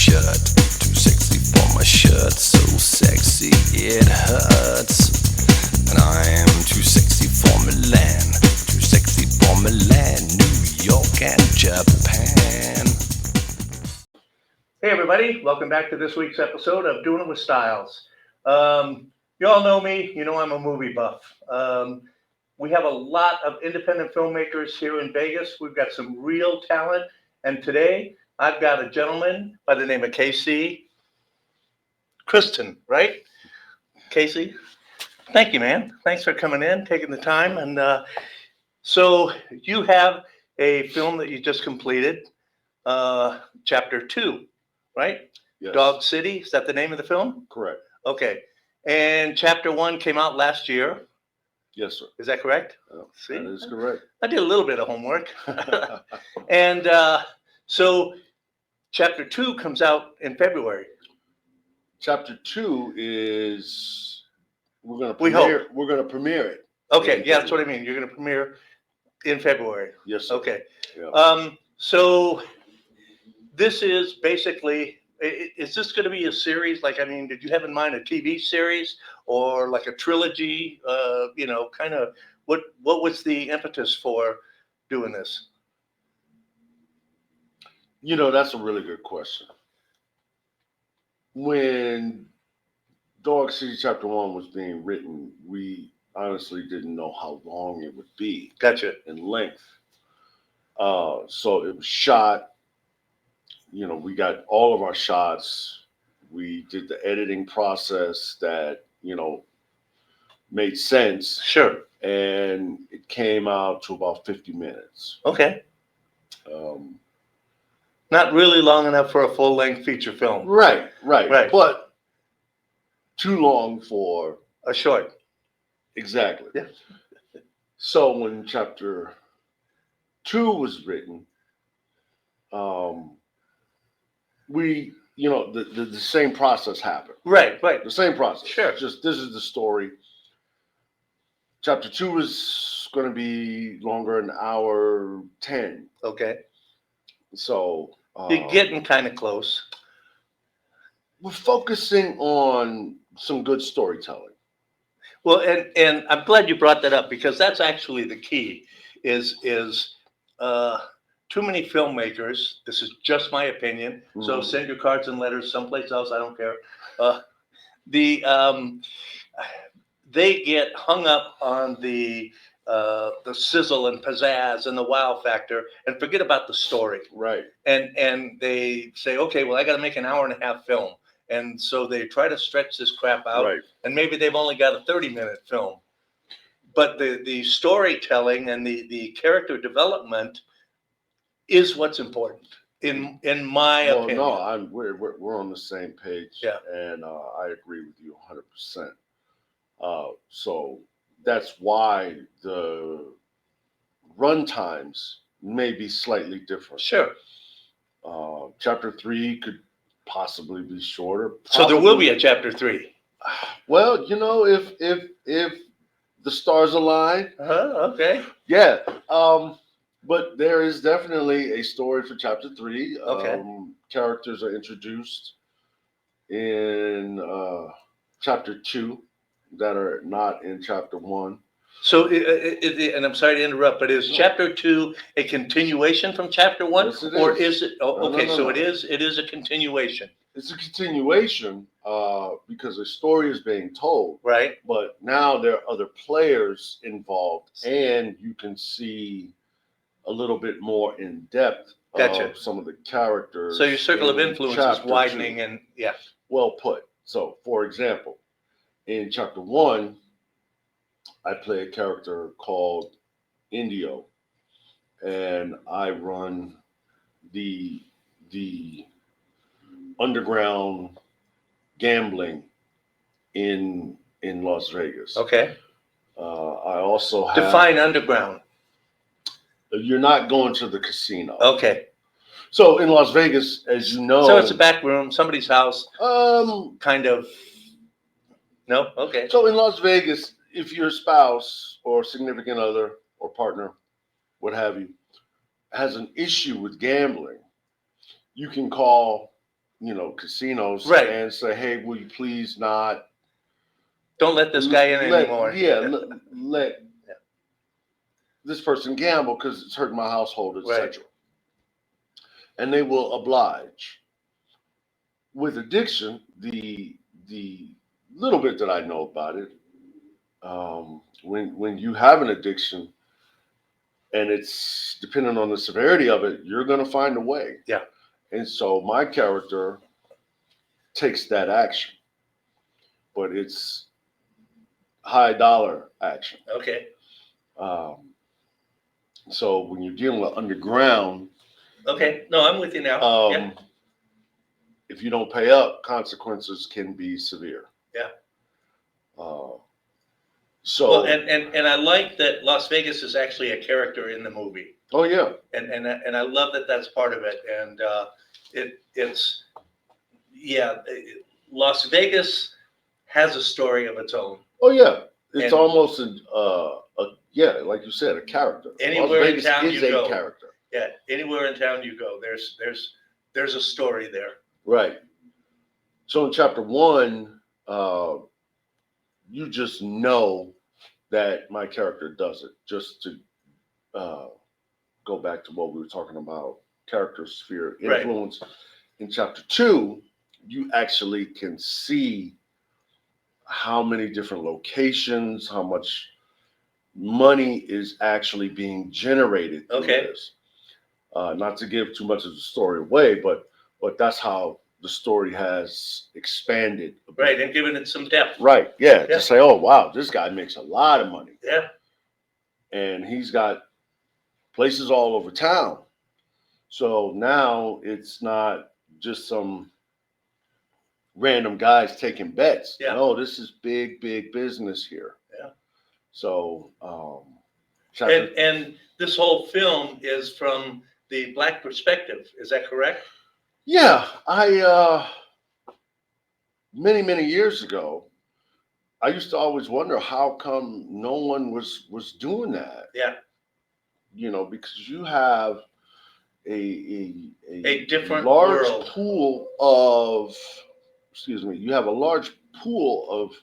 shirt. Too sexy for my shirt, so sexy it hurts. And I am too sexy for Milan, too sexy for Milan, New York and Japan. Hey everybody, welcome back to this week's episode of Doing It with Styles. You all know me, you know I'm a movie buff. We have a lot of independent filmmakers here in Vegas. We've got some real talent, and today I've got a gentleman by the name of Christon, right? Casey, thank you, man. Thanks for coming in, taking the time. And so you have a film that you just completed, Chapter 2, right? Yes. Dog City, is that the name of the film? Correct. Okay. And Chapter 1 came out last year. Yes, sir. Is that correct? See? That is correct. I did a little bit of homework. And so Chapter 2 comes out in February. Chapter 2 is we're gonna premiere it. Okay, yeah, that's what I mean. You're gonna premiere in February. Yes, sir. Okay. Yeah. So this is basically, is this going to be a series? Like, I mean, did you have in mind a TV series or like a trilogy? Kind of what was the impetus for doing this? You know, that's a really good question. When Dog City Chapter 1 was being written, we honestly didn't know how long it would be. Gotcha. In length. So it was shot. You know, we got all of our shots. We did the editing process that, made sense. Sure. And it came out to about 50 minutes. Okay. Not really long enough for a full-length feature film. Right. But too long for a short. Exactly. Yeah. So when Chapter 2 was written, the same process happened. Right. The same process. Sure. Just this is the story. Chapter 2 is going to be longer, an hour 10. Okay. So you're getting kind of close. We're focusing on some good storytelling. Well, and I'm glad you brought that up because that's actually the key. Is too many filmmakers. This is just my opinion. Mm-hmm. So send your cards and letters someplace else. I don't care. They get hung up on the sizzle and pizzazz and the wow factor and forget about the story. Right. And they say, okay, well, I got to make an hour and a half film. And so they try to stretch this crap out. Right. And maybe they've only got a 30-minute film. But the storytelling and the character development is what's important in my opinion. No, we're on the same page. Yeah. And I agree with you 100%. So that's why the run times may be slightly different. Sure. Chapter 3 could possibly be shorter. So there will be a Chapter 3. Well, if the stars align. Okay. Yeah. But there is definitely a story for Chapter 3. Okay. Characters are introduced in Chapter 2 that are not in Chapter 1. So, and I'm sorry to interrupt, but is Chapter 2 a continuation from Chapter 1? Yes, it or is. Is it? Oh, okay, No. It is a continuation. It's a continuation because a story is being told. Right. But now there are other players involved, and you can see a little bit more in depth of some of the characters. So your circle of influence is widening 2. and yeah. Well put. So, for example, in Chapter 1, I play a character called Indio, and I run the underground gambling in Las Vegas. Okay. I also have define underground. You're not going to the casino. Okay. So in Las Vegas, as you know, so it's a back room, somebody's house. Kind of. No. Okay. So in Las Vegas, if your spouse or significant other or partner, what have you, has an issue with gambling, you can call casinos Right. and say, hey, will you please not Don't let this guy in anymore. Let this person gamble because it's hurting my household, etc. Right. And they will oblige. With addiction, the little bit that I know about it, when you have an addiction and it's depending on the severity of it, you're going to find a way. Yeah. And so my character takes that action, but it's high dollar action. Okay. So when you're dealing with underground, Okay. No, I'm with you now. Yeah. if you don't pay up, consequences can be severe. Yeah. So Well, and I like that Las Vegas is actually a character in the movie. Oh yeah. And I love that that's part of it. And it's Las Vegas has a story of its own. Oh yeah. It's And almost like you said, a character. Anywhere Las Vegas in town is you a go. character. Yeah, anywhere in town you go, there's a story there. Right. So in chapter 1, you just know that my character does it. Just to go back to what we were talking about, character sphere influence. Right. In chapter 2, you actually can see how many different locations, how much money is actually being generated through this. Not to give too much of the story away, but that's how the story has expanded. Right, and given it some depth. Right, yeah. To say, oh, wow, this guy makes a lot of money. Yeah. And he's got places all over town. So now it's not just some random guys taking bets. Yeah. No, this is big, big business here. Yeah. So, and this whole film is from the Black perspective. Is that correct? Yeah, I many years ago, I used to always wonder how come no one was doing that. Yeah. Because you have a different large world. pool of, you have a large pool of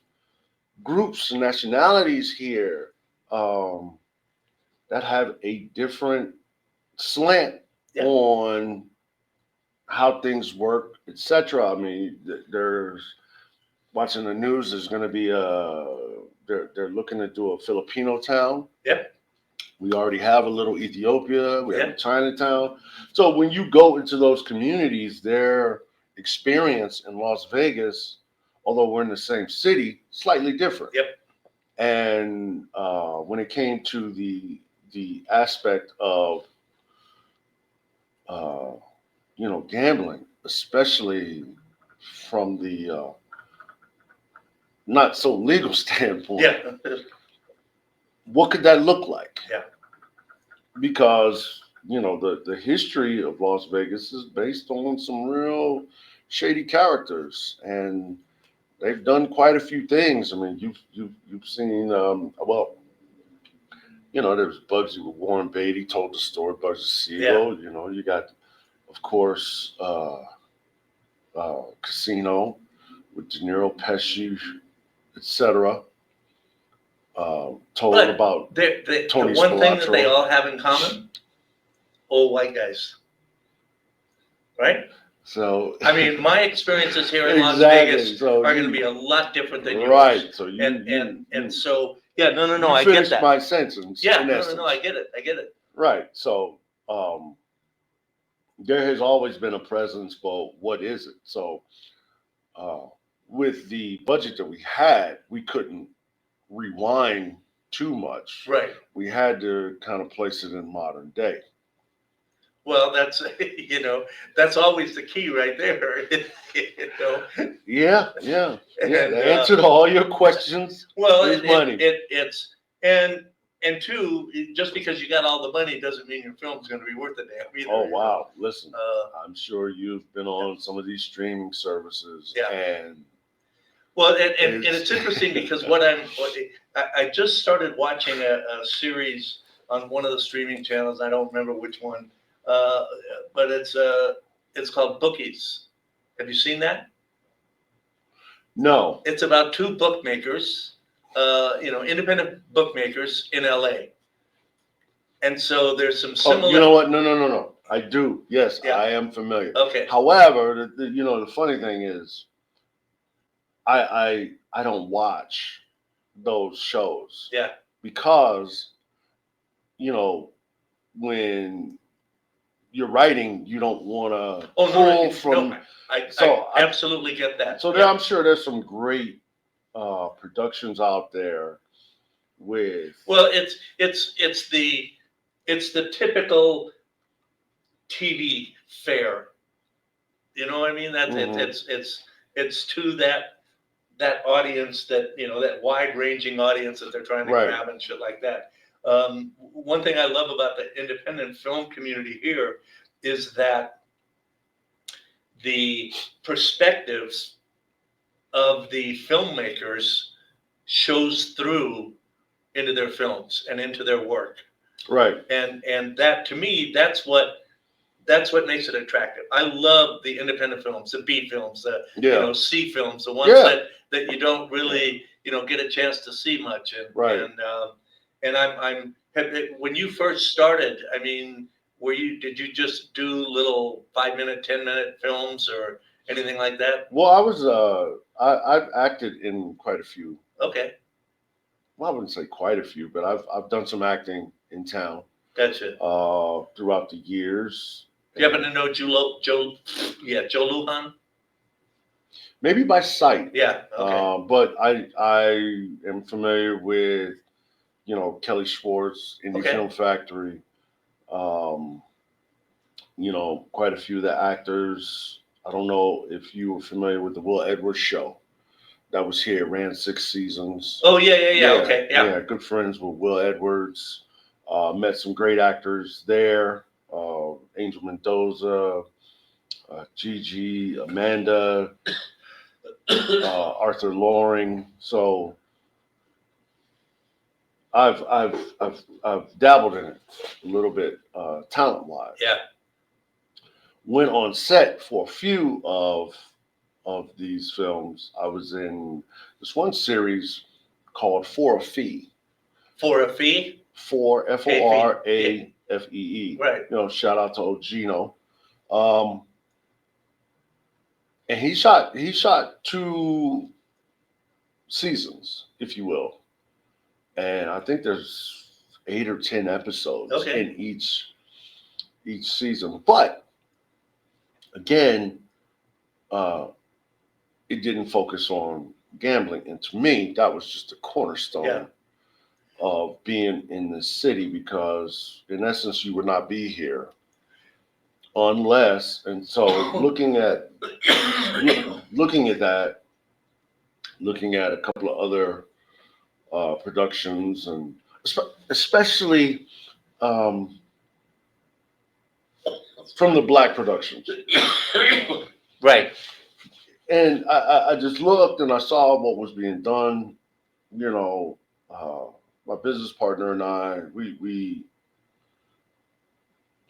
groups and nationalities here that have a different slant on how things work, etc. I mean, there's watching the news. There's going to be they're looking to do a Filipino town. Yep. We already have a little Ethiopia. We have Chinatown. So when you go into those communities, their experience in Las Vegas, although we're in the same city, slightly different. Yep. And when it came to the aspect of gambling, especially from the not so legal standpoint. Yeah. What could that look like? Yeah. Because, the history of Las Vegas is based on some real shady characters, and they've done quite a few things. I mean, you've seen there's Bugsy with Warren Beatty told the story, Bugsy Siegel. Yeah. You got, of course, Casino with De Niro, Pesci, etc. Told about Tony the one Spilotro. thing that they all have in common: old white guys. Right? So I mean, my experiences here in Las Vegas are going to be a lot different than yours. Right. So so no, I finished get that. my sentence. Yeah, no, I get it. Right. So there has always been a presence, but what is it? So with the budget that we had, we couldn't rewind too much. Right. We had to kind of place it in modern day. Well, that's that's always the key right there. Yeah. The answer to all your questions. Well, is money. It's and two, just because you got all the money doesn't mean your film's going to be worth a damn either. Oh wow! Listen, I'm sure you've been on some of these streaming services, and well, and it's interesting because I just started watching a series on one of the streaming channels. I don't remember which one, but it's called Bookies, Have you seen that? No. It's about two bookmakers, independent bookmakers in LA. And so there's some similar. Oh, you know what? No. I do. Yes, Yeah. I am familiar. Okay. However, the funny thing is, I don't watch those shows. Yeah. Because, when you're writing, you don't want to pull from. No, I So absolutely get that. So yeah. I'm sure there's some great productions out there with. Well, it's the typical TV fare. You know what I mean? It's to that audience that wide ranging audience that they're trying to grab and shit like that. One thing I love about the independent film community here is that the perspectives of the filmmakers shows through into their films and into their work. Right. And that, to me, that's what makes it attractive. I love the independent films, the B films, the C films, the ones that you don't really get a chance to see much. And I'm when you first started, I mean, did you just do little 5-minute, 10-minute films or anything like that? Well, I was I've acted in quite a few. Okay. Well, I wouldn't say quite a few, but I've done some acting in town. Gotcha. Throughout the years. Do you happen to know Joe Lujan? Maybe by sight. Yeah. Okay. But I am familiar with, Kelly Schwartz, Indie Film Factory. Quite a few of the actors. I don't know if you were familiar with the Will Edwards show. That was here, ran 6 seasons. Oh, yeah. Okay, yeah. Yeah, good friends with Will Edwards. Met some great actors there. Angel Mendoza, Gigi, Amanda, Arthur Loring. So I've dabbled in it a little bit, talent-wise. Yeah. Went on set for a few of these films. I was in this one series called For a Fee. For a Fee? For FORAFEE. Right. Shout out to Ogino. And he shot 2 seasons, if you will. And I think there's 8 or 10 episodes in each season. But again, it didn't focus on gambling. And to me, that was just a cornerstone of being in the city, because in essence, you would not be here unless. And so looking at that, looking at a couple of other productions, and especially from the Black productions. Right. And I just looked and I saw what was being done. My business partner and I, we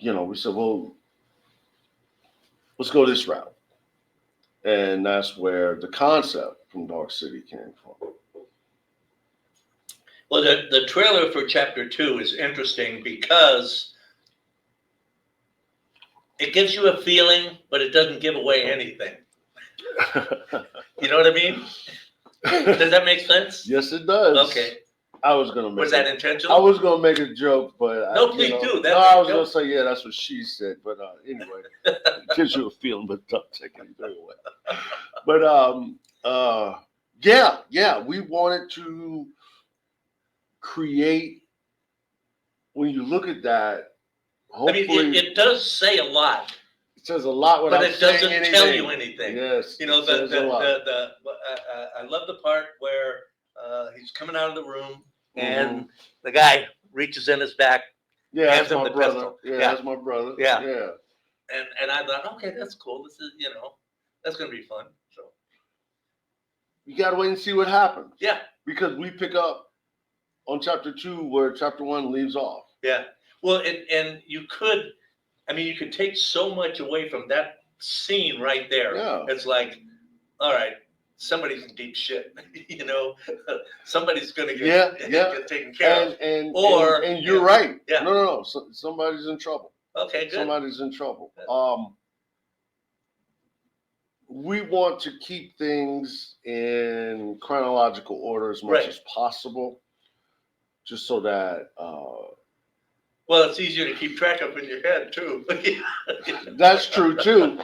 said, well, let's go this route. And that's where the concept from Dark City came from. Well, the trailer for Chapter 2 is interesting because it gives you a feeling, but it doesn't give away anything. You know what I mean? Does that make sense? Yes, it does. Okay. I was gonna make. Was that intentional? I was gonna make a joke, but no, please do. I was gonna say, yeah, that's what she said. But anyway, it gives you a feeling, but don't take anything away. But we wanted to create. When you look at that, hopefully, I mean, it does say a lot. It says a lot without but it doesn't saying tell you anything. Yes, I love the part where he's coming out of the room and the guy reaches in his back, hands him the pistol. Yeah, that's my brother. Yeah. And I thought, okay, that's cool. This is, that's gonna be fun. So you gotta wait and see what happens. Yeah. Because we pick up on Chapter 2 where Chapter 1 leaves off. Yeah. Well, and you could take so much away from that scene right there. Yeah. It's like, all right, somebody's in deep shit. Somebody's gonna get taken care of. And you're right. Yeah. No. So, somebody's in trouble. Okay, good. Somebody's in trouble. We want to keep things in chronological order as much as possible, just so that. Well, it's easier to keep track of in your head too. That's true too.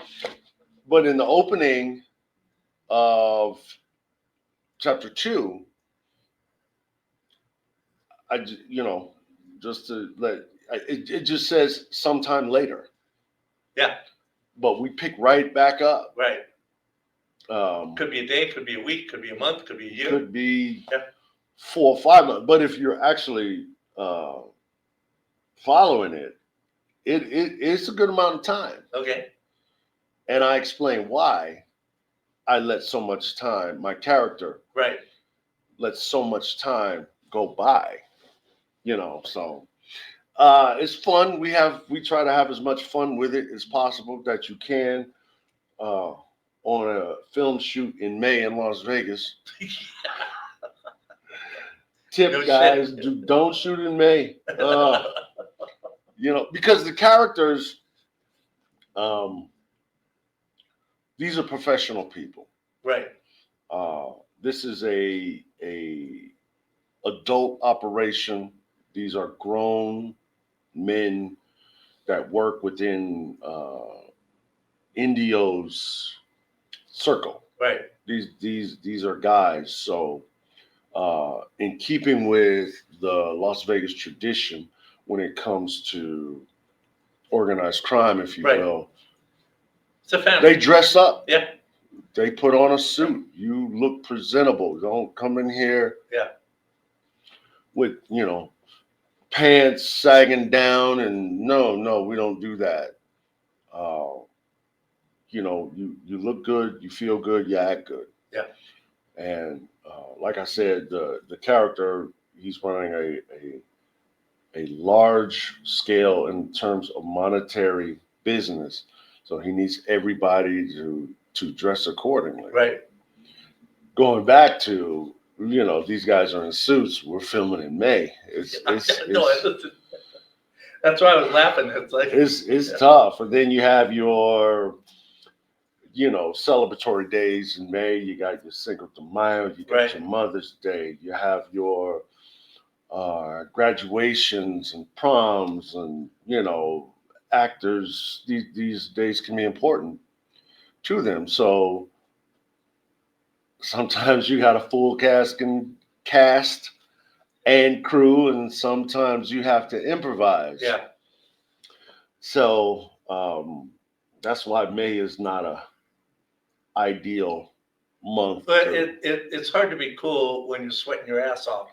But in the opening of chapter 2, just to it just says sometime later. Yeah. But we pick right back up. Right. Could be a day, could be a week, could be a month, could be a year. Could be 4 or 5 months. But if you're actually following it's a good amount of time. Okay. And I explain why I let so much time, my character let so much time go by. So it's fun. We try to have as much fun with it as possible that you can. On a film shoot in May in Las Vegas. Tip, guys, don't shoot in May. Because the characters, these are professional people. Right. This is a adult operation. These are grown men that work within Indio's circle. Right. These are guys. So in keeping with the Las Vegas tradition when it comes to organized crime, if you will, it's a family. they dress up. Yeah. They put on a suit. You look presentable. Don't come in here with, pants sagging down, and no, we don't do that. You look good, you feel good, you act good. Yeah. And like I said, the character, he's running a large scale in terms of monetary business. So he needs everybody to dress accordingly. Right. Going back to, these guys are in suits. We're filming in May. That's why I was laughing. It's like it's tough. And then you have your celebratory days in May. You got your Cinco de Mayo, you got your Mother's Day, you have your graduations and proms, and actors. These days can be important to them. So sometimes you got a full cast and crew, and sometimes you have to improvise. Yeah. So that's why May is not a ideal month. But it's hard to be cool when you're sweating your ass off,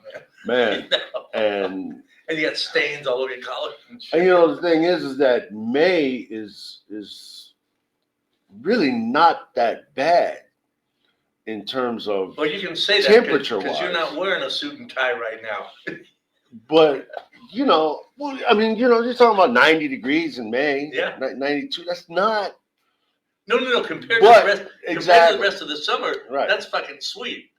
man. And you got stains all over your collar. And the thing is that May is really not that bad in terms of you can say that temperature because you're not wearing a suit and tie right now. But you're talking about 90 degrees in May. Yeah. 92. That's not. No. Compared to the rest of the summer, right. That's fucking sweet.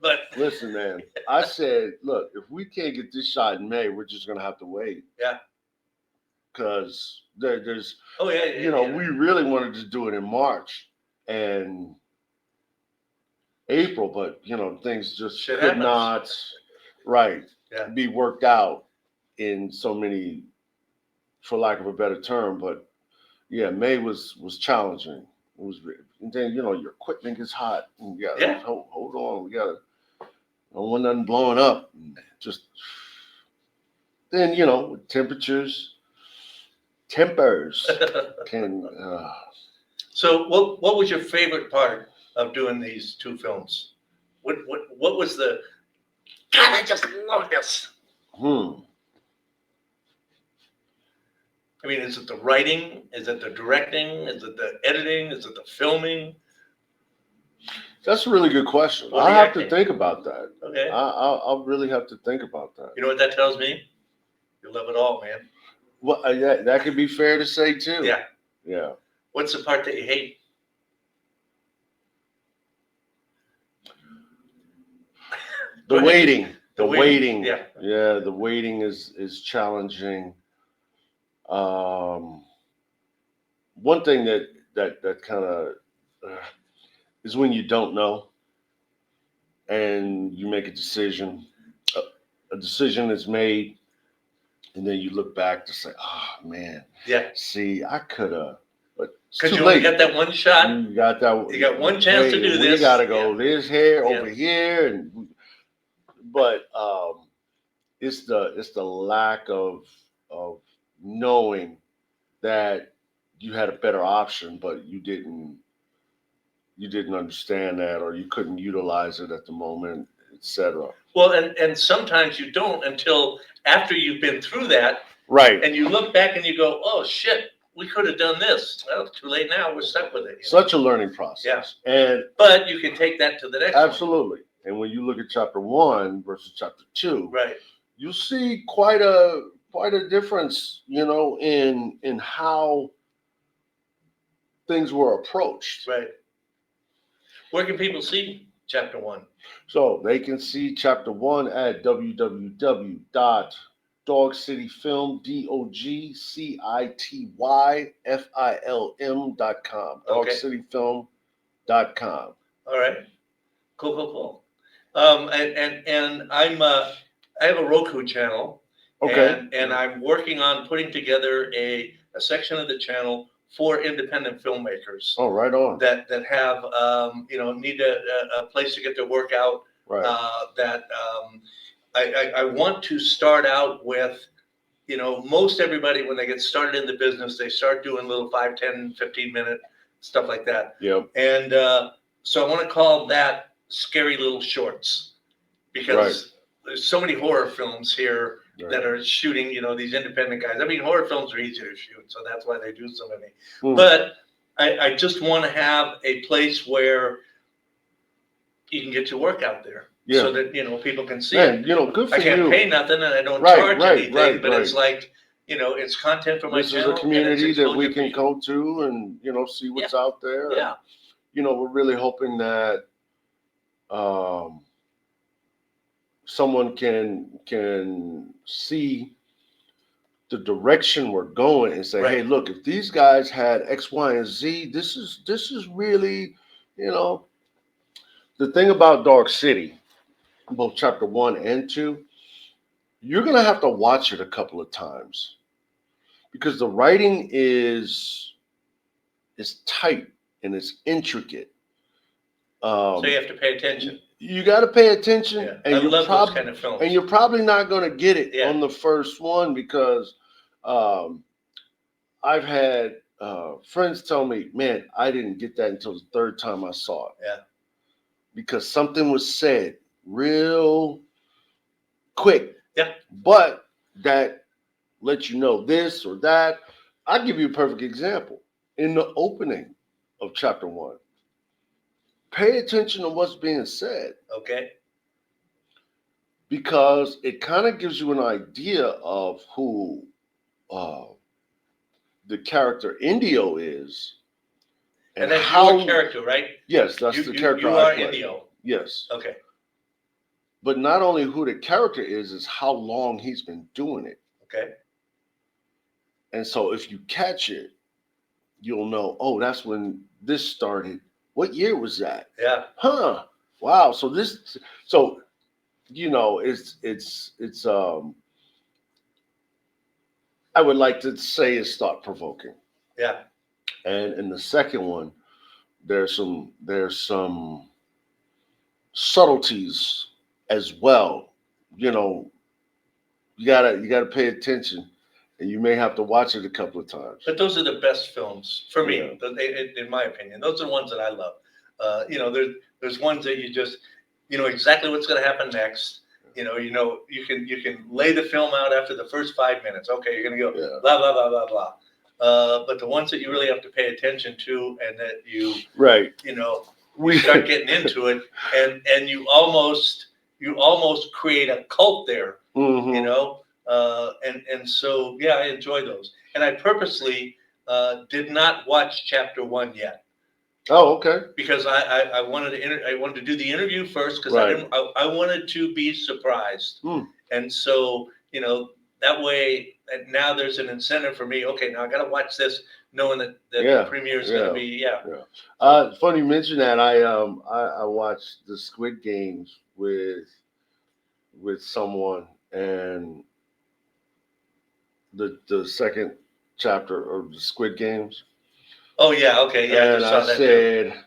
But listen, man, I said, look, if we can't get this shot in May, we're just gonna have to wait. Yeah. Because there's. We really wanted to do it in March and April, but things just could not be worked out in so many, for lack of a better term. But May was challenging. It was, and then your equipment gets hot. And you gotta hold on. We gotta don't want nothing blowing up. Just then with tempers can. So what was your favorite part of doing these 2 films? What was the God? I just love this. I mean, is it the writing? Is it the directing? Is it the editing? Is it the filming? That's a really good question. I have to think about that. Okay. I'll really have to think about that. You know what that tells me? You love it all, man. Well, that could be fair to say too. Yeah. Yeah. What's the part that you hate? The waiting. The waiting. Yeah. Yeah, the waiting is challenging. One thing that kind of is when you don't know and you make a decision. A decision is made, and then you look back to say, "Oh man, Yeah. see, I could have." But it's Because too you only late. got that one shot. You got that. You got one chance to do this. We got to go Yeah. this here Yeah. over here, but it's the lack of knowing that you had a better option, but you didn't understand that, or you couldn't utilize it at the moment, etc. Well, and sometimes you don't until after you've been through that, Right. and you look back and you go, "Oh shit, we could have done this." Well, it's too late now. We're stuck with it. Such a learning process. Yeah. But you can take that to the next absolutely. One. And when you look at chapter 1 versus chapter 2, right, you see quite a difference, in how things were approached. Right. Where can people see chapter 1? So they can see chapter 1 at www.dogcityfilm, DOGCITYFILM.com. Okay. Dogcityfilm.com. All right. Cool. And I have a Roku channel. Okay. And I'm working on putting together a section of the channel for independent filmmakers. Oh, right on. That have need a place to get their work out. Right. I want to start out with, most everybody when they get started in the business, they start doing little 5, 10, 15-minute stuff like that. Yep. And so I want to call that Scary Little Shorts, because there's so many horror films here that are shooting, these independent guys. I mean, horror films are easier to shoot, so that's why they do so many. But I just want to have a place where you can get your work out there, so that people can see it. Good for you. I can't pay nothing, and I don't charge anything, but it's like it's content for my channel. This is a community that we can go to and see what's out there. Yeah. And, we're really hoping that someone can see the direction we're going and say, hey, look, if these guys had X, Y, and Z, this is really, the thing about Dark City, both chapter 1 and 2, you're going to have to watch it a couple of times because the writing is tight and it's intricate. So you have to pay attention. You got to pay attention. Yeah. And I love those kind of films. And you're probably not going to get it on the first one because I've had friends tell me, man, I didn't get that until the third time I saw it. Yeah. Because something was said real quick. Yeah. But that lets you know this or that. I'll give you a perfect example. In the opening of chapter 1, pay attention to what's being said. Okay. Because it kind of gives you an idea of who the character Indio is. And that's your character, right? Yes, that's the character you I are play. Indio. Yes. Okay. But not only who the character is how long he's been doing it. Okay. And so if you catch it, you'll know, oh, that's when this started. What year was that? Yeah. Huh. Wow. So it's I would like to say it's thought provoking. Yeah. And in the second one, there's some subtleties as well. You gotta pay attention, and you may have to watch it a couple of times. But those are the best films for me, in my opinion. Those are the ones that I love. There's ones that you just exactly what's going to happen next. You can lay the film out after the first 5 minutes. Okay, you're going to go blah blah blah blah blah. But the ones that you really have to pay attention to, and that you start getting into it, and you almost create a cult there. Mm-hmm. And so I enjoy those, and I purposely did not watch chapter 1 yet. Oh, okay. Because I wanted to do the interview first because Right. I wanted to be surprised. And so, that way now there's an incentive for me. Okay, now I got to watch this knowing that the premiere is going to be, Funny you mention that. I watched the Squid Games with someone, and the second chapter of the Squid Games. Oh yeah, okay, yeah. And I said,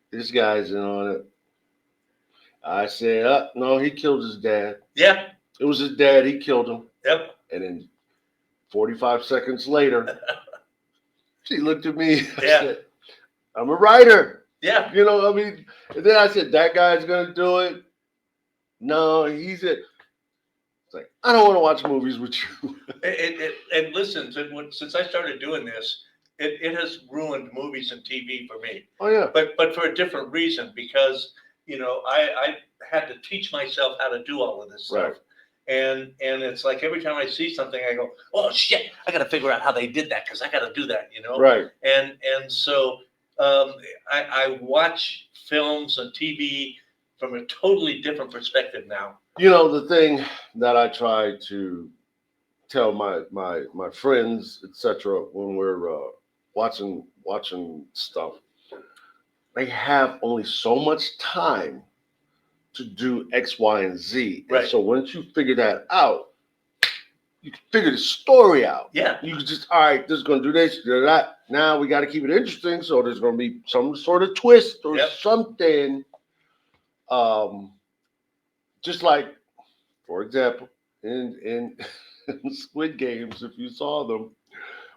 this guy's in on it. I said, no, he killed his dad. Yeah. It was his dad. He killed him. Yep. And then 45 seconds later, she looked at me. I said, I'm a writer. Yeah. And then I said, that guy's going to do it. No, he's it. It's like, I don't want to watch movies with you. And listen, since I started doing this, it has ruined movies and TV for me. Oh, yeah. But for a different reason, because, I had to teach myself how to do all of this stuff. Right. And it's like every time I see something, I go, oh, shit, I got to figure out how they did that because I got to do that, Right. And so I watch films and TV from a totally different perspective now. The thing that I try to tell my friends, etc., when we're watching stuff, they have only so much time to do X, Y, and Z. Right. And so once you figure that out, you can figure the story out. Yeah. You can just, all right, this is going to do this, do that. Now we got to keep it interesting. So there's going to be some sort of twist or something. Just like, for example, in Squid Games, if you saw them,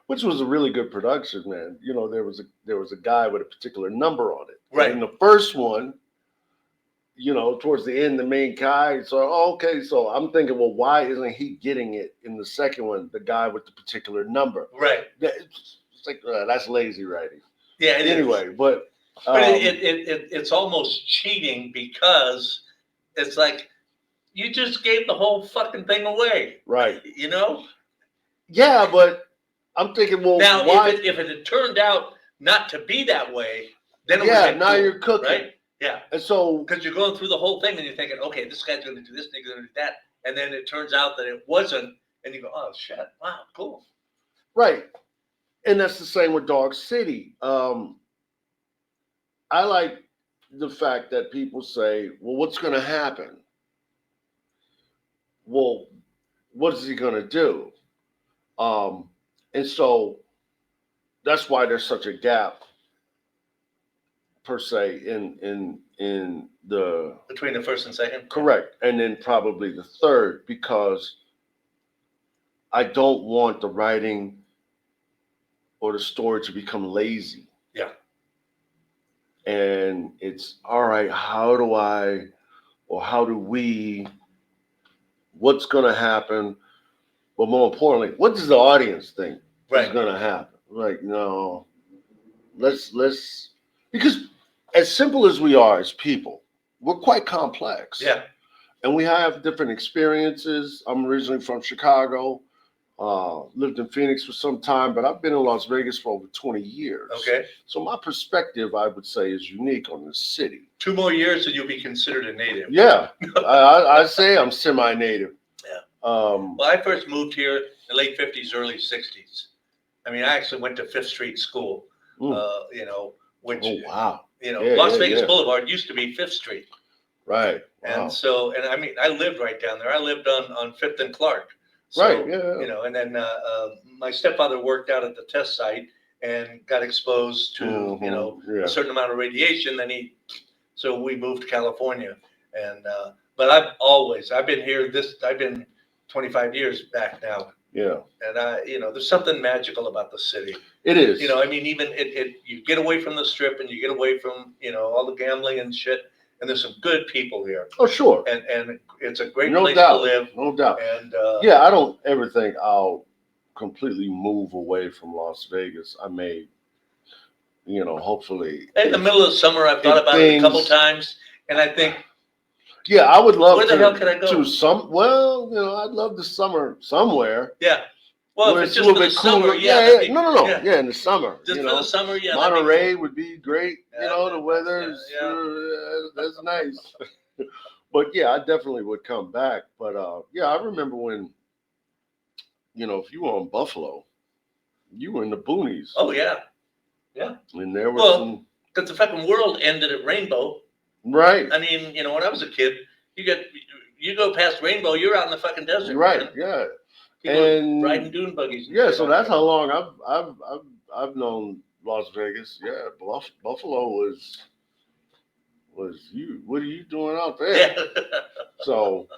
which was a really good production, man. There was a guy with a particular number on it. Right. In the first one, towards the end, the main guy. So okay, so I'm thinking, well, why isn't he getting it in the second one? The guy with the particular number. Right. It's like that's lazy writing. Yeah. Anyway, but it's almost cheating because it's like you just gave the whole fucking thing away. Right. Yeah, but I'm thinking, well, now why? If it had turned out not to be that way, then it was now you're cooking, right? Yeah. And so because you're going through the whole thing and you're thinking, okay, this guy's going to do this, nigga's going to do that, and then it turns out that it wasn't, and you go, oh shit, wow, cool. Right. And that's the same with Dog City. I like the fact that people say, well, what's going to happen? Well, what is he going to do? And so that's why there's such a gap, per se, in the between the first and second. Correct, and then probably the third, because I don't want the writing or the story to become lazy. Yeah. And it's all right. How do we? What's going to happen? But more importantly, what does the audience think is going to happen? Like, no, let's because as simple as we are as people, we're quite complex. Yeah. And we have different experiences. I'm originally from Chicago, lived in Phoenix for some time, but I've been in Las Vegas for over 20 years. Okay. So my perspective, I would say, is unique on this city. 2 more years and you'll be considered a native. Yeah. I say I'm semi-native. Yeah. Well, I first moved here in the late 50s, early 60s. I mean, I actually went to Fifth Street School, which, oh, wow. Las Vegas Boulevard used to be Fifth Street. Right. Wow. And so, I mean, I lived right down there. I lived on 5th and Clark. So, right. Yeah. And then my stepfather worked out at the test site and got exposed to, a certain amount of radiation. So we moved to California. And, but I've been 25 years back now. Yeah. And there's something magical about the city. It is. I mean, even you get away from the strip and you get away from, all the gambling and shit. And there's some good people here. Oh, sure. And it's a great place to live. No doubt. And I don't ever think I'll completely move away from Las Vegas. I may, hopefully. In the middle of summer, I've thought about it a couple times. And I think, yeah, I would love where the hell can I go? I'd love the summer somewhere. Yeah. Well, where if it's a just little for bit the summer, cooler. yeah, Yeah, that'd be- no. yeah. Yeah, in the summer. Just you for know, the summer, yeah. that'd be Monterey cool. would be great. Yeah, The that's- weather's yeah. that's nice. But yeah, I definitely would come back. But yeah, I remember when, if you were on Buffalo, you were in the boonies. Oh yeah, And there was well, because the fucking world ended at Rainbow. right. I mean, when I was a kid, you go past Rainbow, you're out in the fucking desert. Right, Man. yeah. People And riding dune buggies. And yeah, shit so out that's there. how long I've known Las Vegas. Yeah, Buffalo was you. What are you doing out there? Yeah. So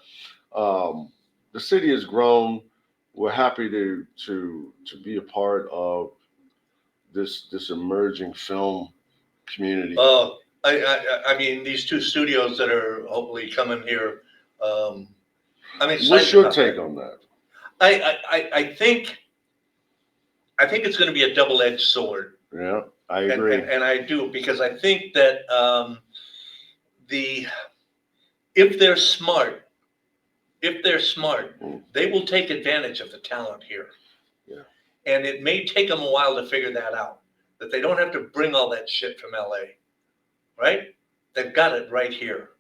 the city has grown. We're happy to be a part of this emerging film community. Oh, I mean, these two studios that are hopefully coming here. I'm excited. What's your about take that. on that? I think it's going to be a double-edged sword. Yeah, I agree. And I do, because I think that if they're smart, they will take advantage of the talent here. Yeah. And it may take them a while to figure that out, that they don't have to bring all that shit from LA, right? They've got it right here.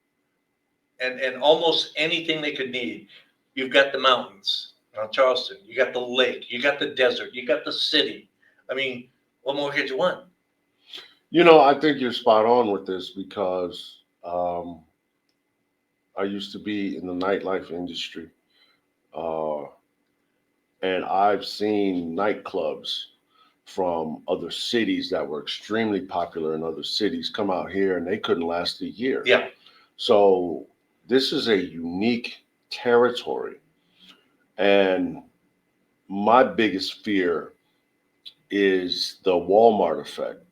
And almost anything they could need. You've got the mountains on Charleston. You got the lake. You got the desert. You got the city. I mean, what more could you want? I think you're spot on with this because I used to be in the nightlife industry. And I've seen nightclubs from other cities that were extremely popular in other cities come out here and they couldn't last a year. Yeah. So this is a unique territory. And my biggest fear is the Walmart effect,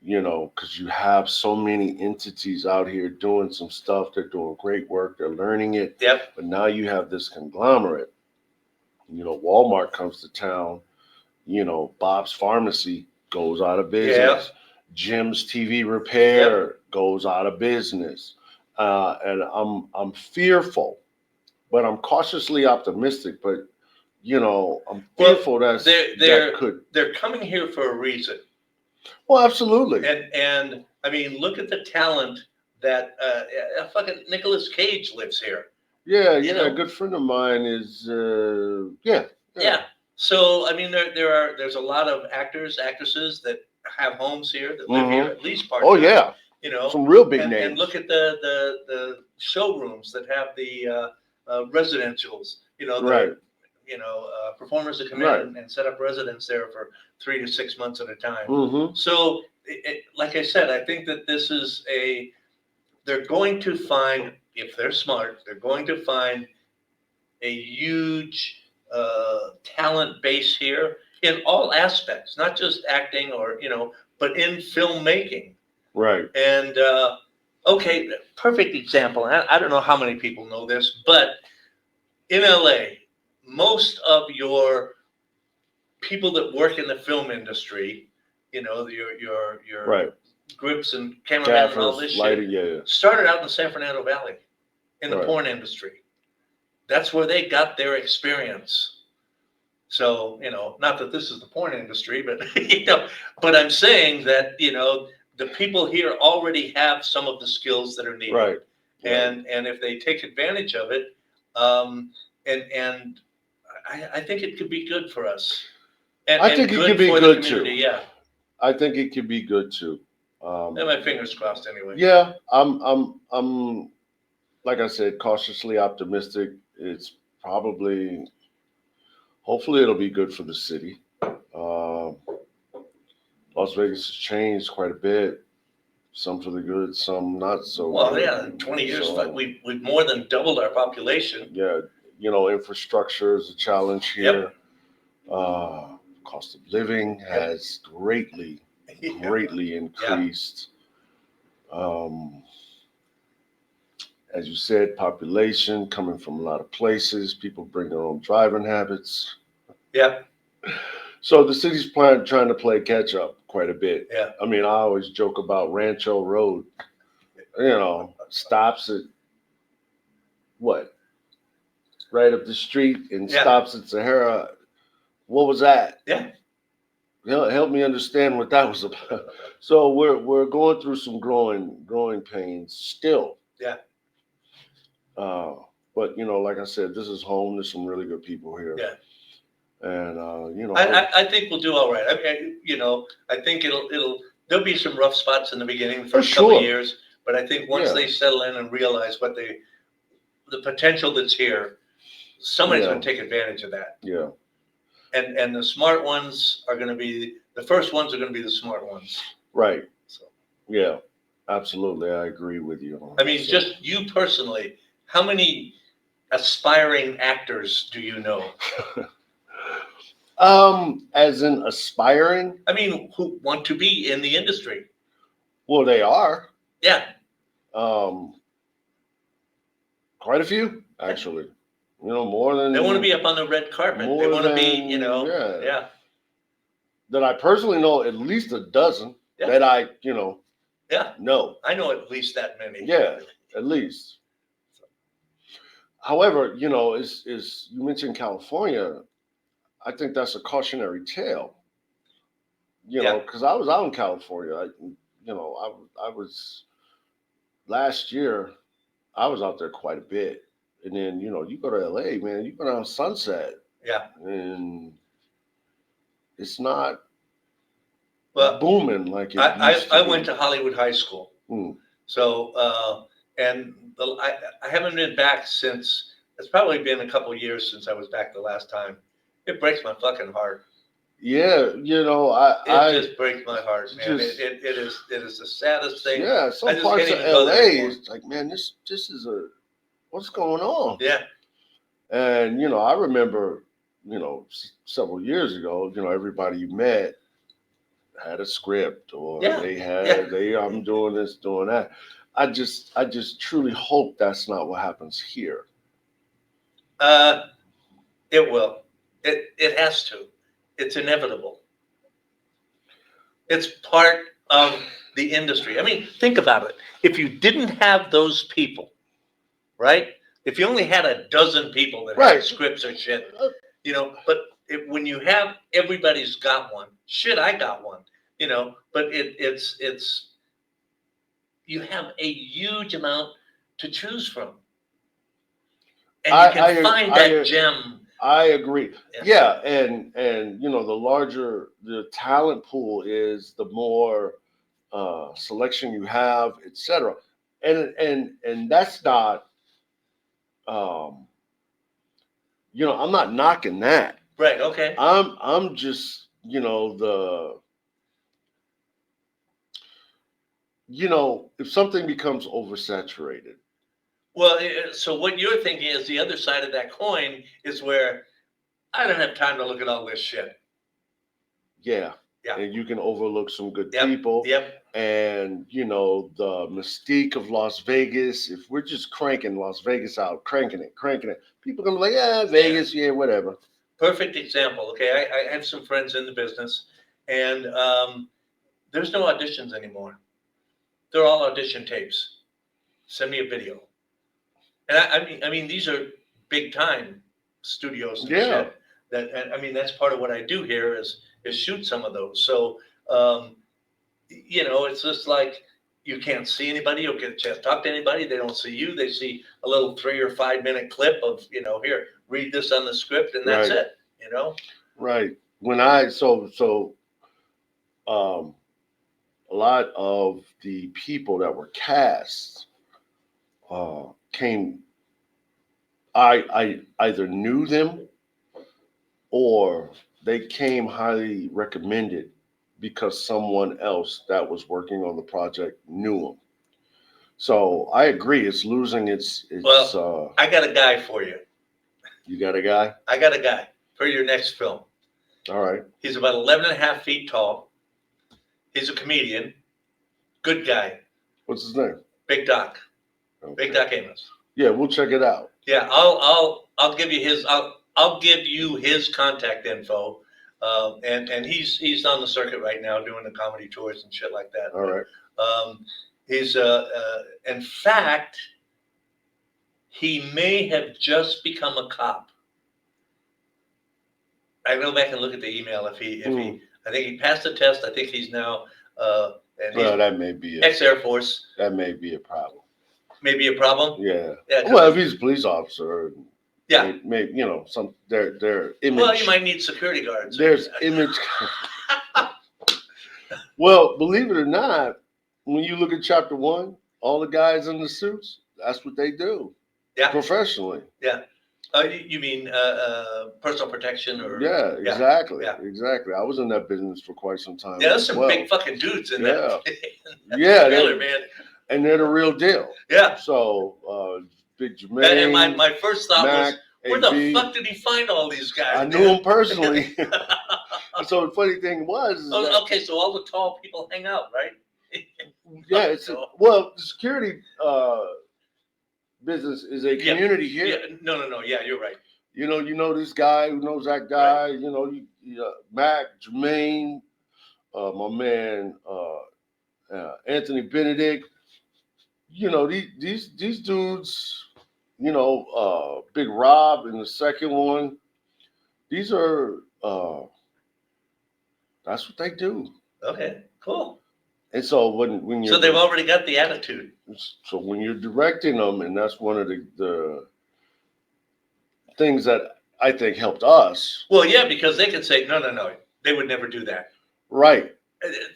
because you have so many entities out here doing some stuff. They're doing great work. They're learning it. Yep. But now you have this conglomerate. Walmart comes to town. Bob's Pharmacy goes out of business. Yeah. Jim's TV Repair goes out of business. And I'm fearful, but I'm cautiously optimistic. But I'm fearful they're coming here for a reason. Well, absolutely. And I mean, look at the talent that fucking Nicolas Cage lives here. Yeah, a good friend of mine is Yeah. So I mean, there's a lot of actors, actresses that have homes here, that live here at least part time. Oh yeah. Some real big names. And look at the showrooms that have the residentials. Right. Performers that come in and set up residence there for 3 to 6 months at a time. So, like I said, I think that this is they're going to find, if they're smart, they're going to find a huge talent base here in all aspects, not just acting but in filmmaking. Right. And, okay, perfect example. I don't know how many people know this, but in LA, most of your people that work in the film industry, your right. grips and cameramen and all this shit, started out in the San Fernando Valley in the porn industry. That's where they got their experience. So, not that this is the porn industry, but, but I'm saying that, the people here already have some of the skills that are needed. Right. And if they take advantage of it, and I think it could be good for us. I think it could be good too. Yeah. I think it could be good too. And my fingers crossed anyway. Yeah, I'm like I said, cautiously optimistic. It's hopefully it'll be good for the city. Las Vegas has changed quite a bit. Some for the good, some not so well, good. Yeah, 20 years, so, we've more than doubled our population. Yeah, infrastructure is a challenge here. Cost of living has greatly increased. As you said, population coming from a lot of places. People bring their own driving habits. Yeah. So the city's trying to play catch up quite a bit. Yeah. I mean, I always joke about Rancho Road. Stops at what? Right up the street and stops at Sahara. What was that? Yeah. Help me understand what that was about. So we're going through some growing pains still. Yeah. But like I said, this is home. There's some really good people here. Yeah. And I think we'll do all right. I mean, I think there'll be some rough spots in the beginning, the first couple of years, but I think once they settle in and realize what the potential that's here, somebody's going to take advantage of that. Yeah. And the smart ones are going to be the first ones are going to be the smart ones. Right. So. Yeah. Absolutely, I agree with you. I mean, just you personally, how many aspiring actors do you know? As in aspiring? I mean, who want to be in the industry? Well, they are. Yeah. Quite a few, actually. More than they want to be up on the red carpet. They want to be, yeah. That I personally know at least a dozen that I, know. I know at least that many. Yeah, at least. However, is you mentioned California, I think that's a cautionary tale. Because I was out in California. I was last year. I was out there quite a bit, and then you go to LA, man. You go down Sunset, and it's not booming like it used to I be. went to Hollywood High School, so and I haven't been back since. It's probably been a couple of years since I was back the last time. It breaks my fucking heart. Yeah, it just breaks my heart, man. It is the saddest thing. Yeah, some parts of LA is like, man, this is what's going on? Yeah. And I remember, several years ago, everybody you met had a script, or I'm doing this, doing that. I just truly hope that's not what happens here. It will. It has to. It's inevitable. It's part of the industry. I mean, think about it. If you didn't have those people, right? If you only had a dozen people that had scripts or shit, but when you have everybody's got one, shit, I got one, but it's you have a huge amount to choose from. And you can find that gem. I agree. Yeah, and the larger the talent pool is, the more selection you have, etc. And that's not, I'm not knocking that. Right. Okay. I'm just if something becomes oversaturated. Well, so what you're thinking is the other side of that coin is where I don't have time to look at all this shit. Yeah. Yeah. And you can overlook some good people. Yep. And, the mystique of Las Vegas, if we're just cranking Las Vegas out, cranking it, people are going to be like, yeah, Vegas, whatever. Perfect example. Okay. I have some friends in the business, and there's no auditions anymore. They're all audition tapes. Send me a video. And I mean, these are big time studios and shit. That's part of what I do here is shoot some of those. So, it's just like you can't see anybody. You'll get a chance to talk to anybody. They don't see you. They see a little 3 or 5 minute clip of, here, read this on the script, and that's it. Right. When a lot of the people that were cast came. I either knew them, or they came highly recommended because someone else that was working on the project knew them. So I agree, it's losing its. Well, I got a guy for you. You got a guy? I got a guy for your next film. All right. He's about 11 and a half feet tall. He's a comedian. Good guy. What's his name? Big Doc. Okay. Big Doc Amos. Yeah, we'll check it out. Yeah, I'll give you his. I'll give you his contact info. And he's on the circuit right now doing the comedy tours and shit like that. All right. He's in fact, he may have just become a cop. I go back and look at the email. If he, I think he passed the test. I think he's now, and Well, that may be ex-Air Force. That may be a problem. Maybe a problem. Yeah. Well, if he's a police officer, yeah, maybe some their image. Well, you might need security guards. There's image. Well, believe it or not, when you look at Chapter 1, all the guys in the suits, that's what they do. Yeah. Professionally. Yeah. You mean personal protection or? Yeah, exactly. Yeah. Exactly. I was in that business for quite some time. Yeah, there's some big fucking dudes in that. Yeah. Trailer, man. And they're the real deal. Yeah. So, Big Jermaine. And my first thought Mac, was, where the fuck did he find all these guys? I knew them personally. So the funny thing was. Okay, so all the tall people hang out, right? Yeah, it's well, the security business is a community here. Yeah, no. Yeah, you're right. You know this guy who knows that guy. Right. You know, Mac, Jermaine, my man Anthony Benedict. You know these dudes. You know, Big Rob in the second one. These are that's what they do. Okay, cool. And so when you're they've already got the attitude. So when you're directing them, and that's one of the things that I think helped us. Well, yeah, because they can say no, they would never do that. Right.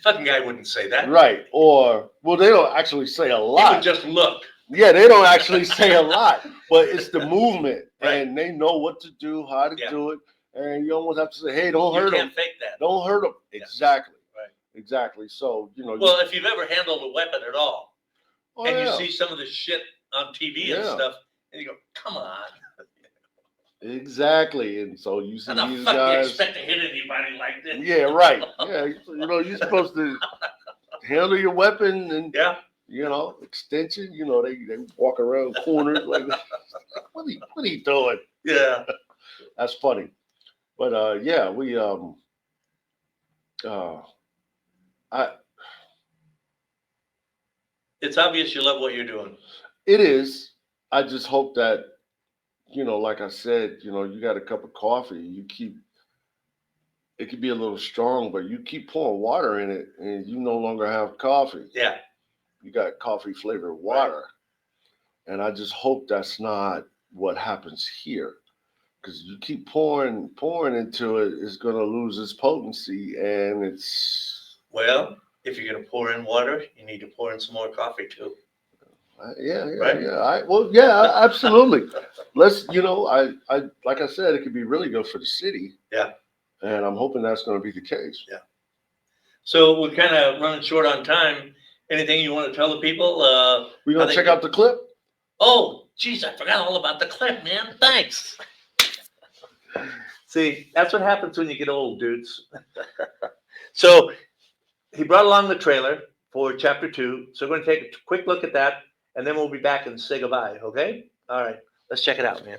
Fucking guy wouldn't say that. Right. Or they don't actually say a lot. He would just look. Yeah, they don't actually say a lot, but it's the movement, right. And they know what to do, how to do it, and you almost have to say, "Hey, don't hurt them." You can't fake that. Don't hurt them. Yeah. Exactly. Right. Exactly. So Well, if you've ever handled a weapon at all, you see some of the shit on TV and stuff, and you go, "Come on." Exactly, and so you see how these the fuck guys. You expect to hit anybody like this? Yeah, right. Yeah, you're supposed to handle your weapon and extension. They walk around corners like, what are you doing? Yeah, that's funny. But we it's obvious you love what you're doing. It is. I just hope that. Like I said, you got a cup of coffee, it could be a little strong, but you keep pouring water in it and you no longer have coffee. Yeah. You got coffee flavored water. Right. And I just hope that's not what happens here. Because you keep pouring into it, it's going to lose its potency and it's... Well, if you're going to pour in water, you need to pour in some more coffee too. Absolutely. Let's, I like I said, it could be really good for the city. Yeah. And I'm hoping that's going to be the case. Yeah. So we're kind of running short on time. Anything you want to tell the people? We're going to check out the clip? Oh, geez, I forgot all about the clip, man. Thanks. See, that's what happens when you get old, dudes. So he brought along the trailer for Chapter 2. So we're going to take a quick look at that. And then we'll be back and say goodbye, okay? All right, let's check it out, man.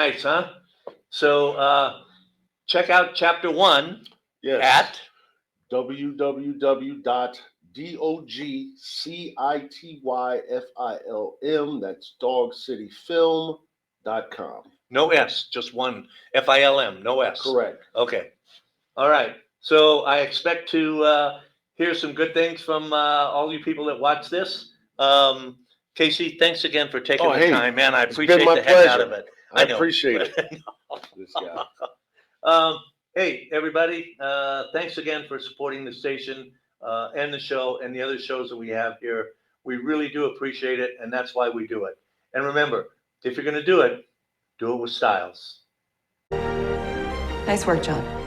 Nice, huh? So check out chapter 1 Yes. at www.dogcityfilm, that's dogcityfilm.com. no S, just one FILM, no S. Correct. Okay. All right. So I expect to hear some good things from all you people that watch this. Casey, thanks again for taking the time, man. I appreciate my the heck out pleasure. of it. I know. appreciate it. This guy. Hey, everybody, thanks again for supporting the station and the show and the other shows that we have here. We really do appreciate it, and that's why we do it. And remember, if you're going to do it with styles. Nice work, John.